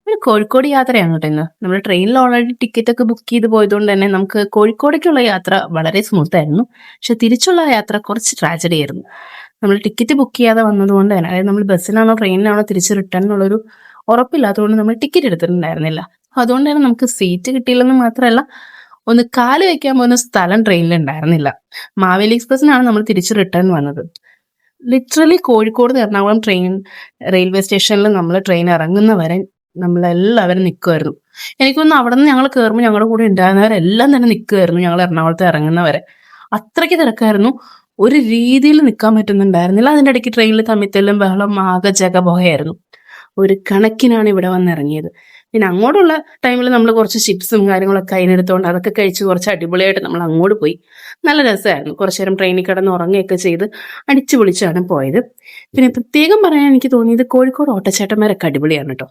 ഒരു കോഴിക്കോട് യാത്രയാണ് കേട്ടോ ഇന്ന്. നമ്മൾ ട്രെയിനിൽ ഓൾറെഡി ടിക്കറ്റ് ഒക്കെ ബുക്ക് ചെയ്ത് പോയതുകൊണ്ട് തന്നെ നമുക്ക് കോഴിക്കോടേക്കുള്ള യാത്ര വളരെ സ്മൂത്ത് ആയിരുന്നു. പക്ഷെ തിരിച്ചുള്ള യാത്ര കുറച്ച് ട്രാജഡി ആയിരുന്നു. നമ്മൾ ടിക്കറ്റ് ബുക്ക് ചെയ്യാതെ വന്നതുകൊണ്ട് തന്നെ, അതായത് നമ്മൾ ബസ്സിനാണോ ട്രെയിനിനാണോ തിരിച്ച് റിട്ടേൺ എന്നുള്ളൊരു ഉറപ്പില്ലാത്തതുകൊണ്ട് നമ്മൾ ടിക്കറ്റ് എടുത്തിട്ടുണ്ടായിരുന്നില്ല. അതുകൊണ്ട് തന്നെ നമുക്ക് സീറ്റ് കിട്ടിയില്ലെന്ന് മാത്രമല്ല, ഒന്ന് കാല് വെക്കാൻ പോകുന്ന സ്ഥലം ട്രെയിനിൽ ഉണ്ടായിരുന്നില്ല. മാവേലി എക്സ്പ്രസിനാണ് നമ്മൾ തിരിച്ച് റിട്ടേൺ വന്നത്. ലിറ്ററലി കോഴിക്കോട് നിന്ന് എറണാകുളം റെയിൽവേ സ്റ്റേഷനിൽ നമ്മൾ ട്രെയിൻ ഇറങ്ങുന്നവരെ നമ്മളെല്ലാവരും നിൽക്കുമായിരുന്നു. എനിക്കൊന്ന് അവിടെ നിന്ന് ഞങ്ങൾ കയറുമ്പോൾ ഞങ്ങളുടെ കൂടെ ഉണ്ടായിരുന്നവരെല്ലാം തന്നെ നിൽക്കുമായിരുന്നു ഞങ്ങൾ എറണാകുളത്ത് ഇറങ്ങുന്നവരെ. അത്രയ്ക്ക് തിരക്കായിരുന്നു. ഒരു രീതിയിൽ നിൽക്കാൻ പറ്റുന്നുണ്ടായിരുന്നില്ല. അതിൻ്റെ ഇടയ്ക്ക് ട്രെയിനിൽ തമ്മിത്തല്ലും ബഹളം ആകെ ജഗബോഹയായിരുന്നു. ഒരു കണക്കിനാണ് ഇവിടെ വന്നിറങ്ങിയത്. പിന്നെ അങ്ങോട്ടുള്ള ടൈമിൽ നമ്മൾ കുറച്ച് ചിപ്സും കാര്യങ്ങളൊക്കെ അതിനെടുത്തുകൊണ്ട് അതൊക്കെ കഴിച്ച് കുറച്ച് അടിപൊളിയായിട്ട് നമ്മൾ അങ്ങോട്ട് പോയി. നല്ല രസമായിരുന്നു. കുറച്ചു നേരം ട്രെയിനിൽ കിടന്ന് ഉറങ്ങുകയൊക്കെ ചെയ്ത് അടിച്ചു പൊളിച്ചാണ് പോയത്. പിന്നെ പ്രത്യേകം പറയാൻ എനിക്ക് തോന്നിയത് കോഴിക്കോട് ഓട്ടോച്ചേട്ടന്മാരൊക്കെ അടിപൊളിയാണ് കേട്ടോ.